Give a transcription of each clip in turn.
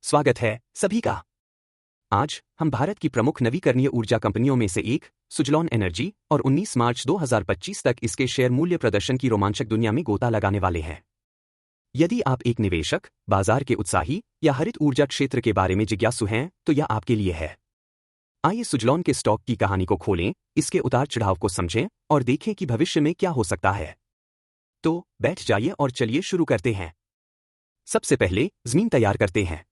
स्वागत है सभी का। आज हम भारत की प्रमुख नवीकरणीय ऊर्जा कंपनियों में से एक सुजलॉन एनर्जी और 19 मार्च 2025 तक इसके शेयर मूल्य प्रदर्शन की रोमांचक दुनिया में गोता लगाने वाले हैं। यदि आप एक निवेशक, बाजार के उत्साही या हरित ऊर्जा क्षेत्र के बारे में जिज्ञासु हैं तो यह आपके लिए है। आइए सुजलॉन के स्टॉक की कहानी को खोलें, इसके उतार चढ़ाव को समझें और देखें कि भविष्य में क्या हो सकता है। तो बैठ जाइए और चलिए शुरू करते हैं। सबसे पहले जमीन तैयार करते हैं।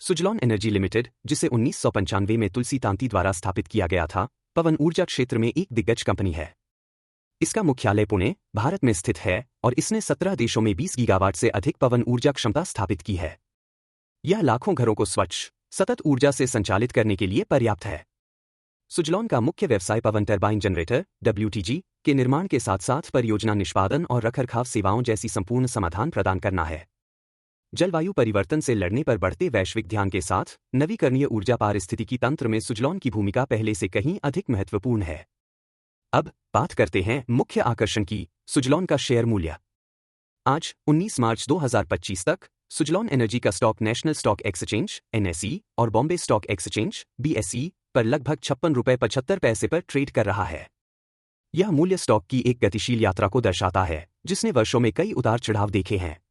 सुजलॉन एनर्जी लिमिटेड, जिसे 1995 में तुलसी तांती द्वारा स्थापित किया गया था, पवन ऊर्जा क्षेत्र में एक दिग्गज कंपनी है। इसका मुख्यालय पुणे, भारत में स्थित है और इसने 17 देशों में 20 गीगावाट से अधिक पवन ऊर्जा क्षमता स्थापित की है। यह लाखों घरों को स्वच्छ, सतत ऊर्जा से संचालित करने के लिए पर्याप्त है। सुजलॉन का मुख्य व्यवसाय पवन टरबाइन जनरेटर (WTG) के निर्माण के साथ साथ परियोजना निष्पादन और रखरखाव सेवाओं जैसी संपूर्ण समाधान प्रदान करना है। जलवायु परिवर्तन से लड़ने पर बढ़ते वैश्विक ध्यान के साथ नवीकरणीय ऊर्जा पारिस्थितिकी तंत्र में सुजलॉन की भूमिका पहले से कहीं अधिक महत्वपूर्ण है। अब बात करते हैं मुख्य आकर्षण की, सुजलॉन का शेयर मूल्य। आज 19 मार्च 2025 तक सुजलॉन एनर्जी का stock national stock exchange (NSE) और बॉम्बे स्टॉक एक्सचेंज (BSE) पर लगभग ₹56.75 पर ट्रेड कर रहा है। यह मूल्य स्टॉक की एक गतिशील यात्रा को दर्शाता है, जिसने वर्षों में कई उतार चढ़ाव देखे हैं।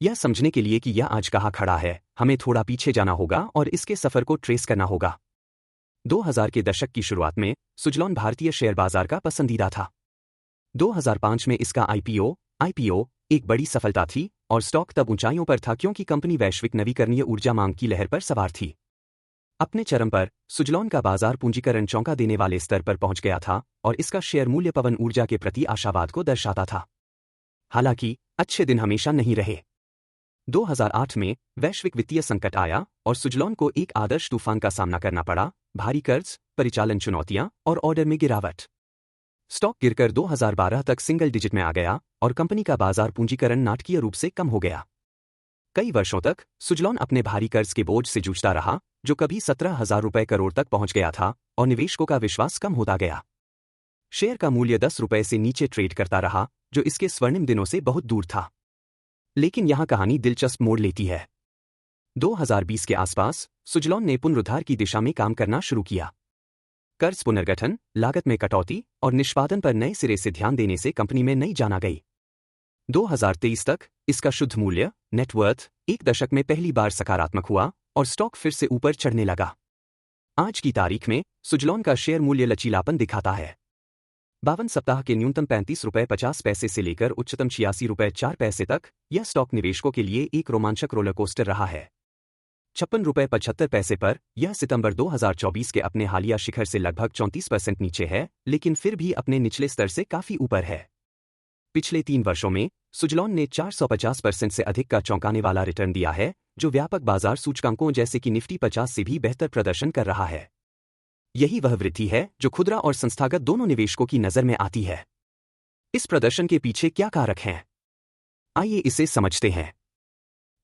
यह समझने के लिए कि यह आज कहाँ खड़ा है, हमें थोड़ा पीछे जाना होगा और इसके सफर को ट्रेस करना होगा। 2000 के दशक की शुरुआत में सुजलॉन भारतीय शेयर बाजार का पसंदीदा था। 2005 में इसका IPO एक बड़ी सफलता थी और स्टॉक तब ऊंचाइयों पर था क्योंकि कंपनी वैश्विक नवीकरणीय ऊर्जा मांग की लहर पर सवार थी। अपने चरम पर सुजलॉन का बाजार पूंजीकरण चौंका देने वाले स्तर पर पहुंच गया था और इसका शेयर मूल्य पवन ऊर्जा के प्रति आशावाद को दर्शाता था। हालांकि अच्छे दिन हमेशा नहीं रहे। 2008 में वैश्विक वित्तीय संकट आया और सुजलॉन को एक आदर्श तूफान का सामना करना पड़ा, भारी कर्ज, परिचालन चुनौतियां और ऑर्डर में गिरावट। स्टॉक गिरकर 2012 तक सिंगल डिजिट में आ गया और कंपनी का बाजार पूंजीकरण नाटकीय रूप से कम हो गया। कई वर्षों तक सुजलॉन अपने भारी कर्ज के बोझ से जूझता रहा, जो कभी 17,000 रुपये करोड़ तक पहुंच गया था और निवेशकों का विश्वास कम होता गया। शेयर का मूल्य 10 रुपये से नीचे ट्रेड करता रहा, जो इसके स्वर्णिम दिनों से बहुत दूर था। लेकिन यहां कहानी दिलचस्प मोड़ लेती है। 2020 के आसपास सुजलॉन ने पुनरुद्धार की दिशा में काम करना शुरू किया। कर्ज पुनर्गठन, लागत में कटौती और निष्पादन पर नए सिरे से ध्यान देने से कंपनी में नई जान आ गई। 2023 तक इसका शुद्ध मूल्य, नेटवर्थ, एक दशक में पहली बार सकारात्मक हुआ और स्टॉक फिर से ऊपर चढ़ने लगा। आज की तारीख में सुजलॉन का शेयर मूल्य लचीलापन दिखाता है। 52 सप्ताह के न्यूनतम ₹35.50 से लेकर उच्चतम ₹86.04 तक यह स्टॉक निवेशकों के लिए एक रोमांचक रोलर कोस्टर रहा है। ₹56.75 पर यह सितंबर 2024 के अपने हालिया शिखर से लगभग 34% नीचे है, लेकिन फिर भी अपने निचले स्तर से काफी ऊपर है। पिछले 3 वर्षों में सुजलॉन ने 450% से अधिक का चौंकाने वाला रिटर्न दिया है, जो व्यापक बाजार सूचकांकों जैसे कि निफ्टी 50 से भी बेहतर प्रदर्शन कर रहा है। यही वह वृद्धि है जो खुदरा और संस्थागत दोनों निवेशकों की नजर में आती है। इस प्रदर्शन के पीछे क्या कारक हैं? आइए इसे समझते हैं।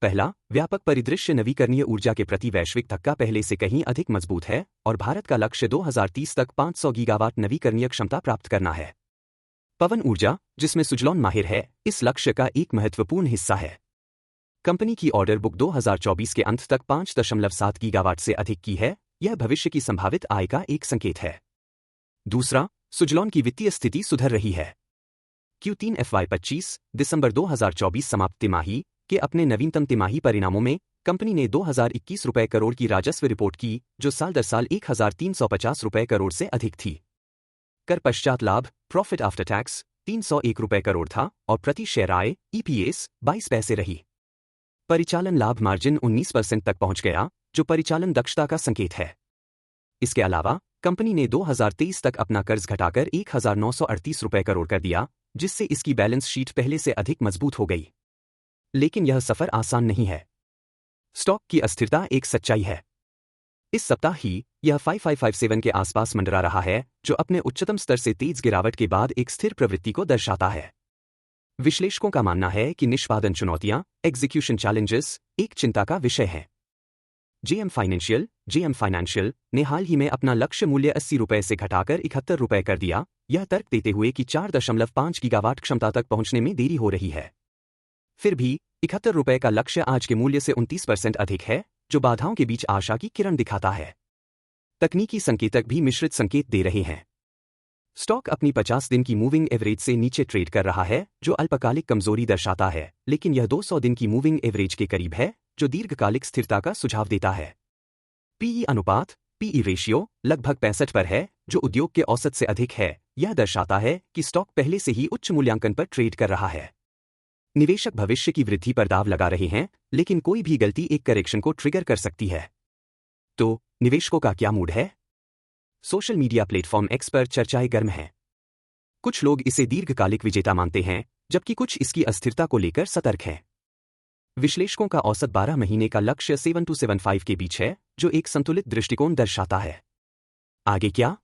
पहला, व्यापक परिदृश्य नवीकरणीय ऊर्जा के प्रति वैश्विक धक्का पहले से कहीं अधिक मजबूत है और भारत का लक्ष्य 2030 तक 500 गीगावाट नवीकरणीय क्षमता प्राप्त करना है। पवन ऊर्जा, जिसमें सुजलॉन माहिर है, इस लक्ष्य का एक महत्वपूर्ण हिस्सा है। कंपनी की ऑर्डर बुक 2024 के अंत तक 5.7 गीगावाट से अधिक की है। यह भविष्य की संभावित आय का एक संकेत है। दूसरा, सुजलॉन की वित्तीय स्थिति सुधर रही है। Q3 FY25 दिसंबर 2024 समाप्त तिमाही के अपने नवीनतम तिमाही परिणामों में कंपनी ने 2021 रुपये करोड़ की राजस्व रिपोर्ट की, जो साल दर साल 1,350 रुपये करोड़ से अधिक थी। कर पश्चात लाभ, प्रॉफिट आफ्टर टैक्स, 301 रुपये करोड़ था और प्रति शेयर आय EPS 22 पैसे रही। परिचालन लाभ मार्जिन 19% तक पहुंच गया, जो परिचालन दक्षता का संकेत है। इसके अलावा कंपनी ने 2023 तक अपना कर्ज घटाकर 1,938 रुपये करोड़ कर दिया, जिससे इसकी बैलेंस शीट पहले से अधिक मजबूत हो गई। लेकिन यह सफर आसान नहीं है। स्टॉक की अस्थिरता एक सच्चाई है। इस सप्ताह ही यह 5557 के आसपास मंडरा रहा है, जो अपने उच्चतम स्तर से तेज गिरावट के बाद एक स्थिर प्रवृत्ति को दर्शाता है। विश्लेषकों का मानना है कि निष्पादन चुनौतियां, एग्जीक्यूशन चैलेंजेस, एक चिंता का विषय है। JM फाइनेंशियल ने हाल ही में अपना लक्ष्य मूल्य 80 रुपये से घटाकर 71 रुपये कर दिया, यह तर्क देते हुए कि 4.5 गीगावाट क्षमता तक पहुंचने में देरी हो रही है। फिर भी 71 रुपये का लक्ष्य आज के मूल्य से 29% अधिक है, जो बाधाओं के बीच आशा की किरण दिखाता है। तकनीकी संकेतक भी मिश्रित संकेत दे रहे हैं। स्टॉक अपनी 50 दिन की मूविंग एवरेज से नीचे ट्रेड कर रहा है, जो अल्पकालिक कमजोरी दर्शाता है, लेकिन यह 200 दिन की मूविंग एवरेज के करीब है, जो दीर्घकालिक स्थिरता का सुझाव देता है। पीई अनुपात पीई रेशियो लगभग 65 पर है, जो उद्योग के औसत से अधिक है। यह दर्शाता है कि स्टॉक पहले से ही उच्च मूल्यांकन पर ट्रेड कर रहा है। निवेशक भविष्य की वृद्धि पर दाव लगा रहे हैं, लेकिन कोई भी गलती एक करेक्शन को ट्रिगर कर सकती है। तो निवेशकों का क्या मूड है? सोशल मीडिया प्लेटफॉर्म एक्स पर चर्चाएं गर्म हैं। कुछ लोग इसे दीर्घकालिक विजेता मानते हैं, जबकि कुछ इसकी अस्थिरता को लेकर सतर्क हैं। विश्लेषकों का औसत 12 महीने का लक्ष्य 7275 के बीच है, जो एक संतुलित दृष्टिकोण दर्शाता है। आगे क्या?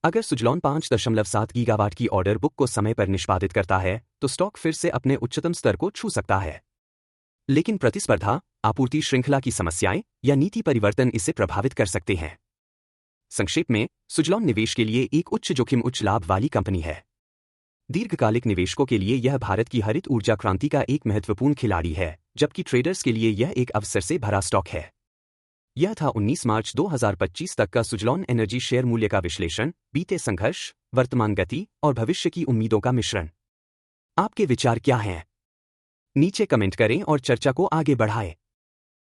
अगर सुजलॉन 5.7 गीगावाट की ऑर्डर बुक को समय पर निष्पादित करता है, तो स्टॉक फिर से अपने उच्चतम स्तर को छू सकता है। लेकिन प्रतिस्पर्धा, आपूर्ति श्रृंखला की समस्याएं या नीति परिवर्तन इसे प्रभावित कर सकते हैं। संक्षेप में, सुजलॉन निवेश के लिए एक उच्च जोखिम उच्च लाभ वाली कंपनी है। दीर्घकालिक निवेशकों के लिए यह भारत की हरित ऊर्जा क्रांति का एक महत्वपूर्ण खिलाड़ी है, जबकि ट्रेडर्स के लिए यह एक अवसर से भरा स्टॉक है। यह था 19 मार्च 2025 तक का सुजलॉन एनर्जी शेयर मूल्य का विश्लेषण, बीते संघर्ष, वर्तमान गति और भविष्य की उम्मीदों का मिश्रण। आपके विचार क्या हैं? नीचे कमेंट करें और चर्चा को आगे बढ़ाएं।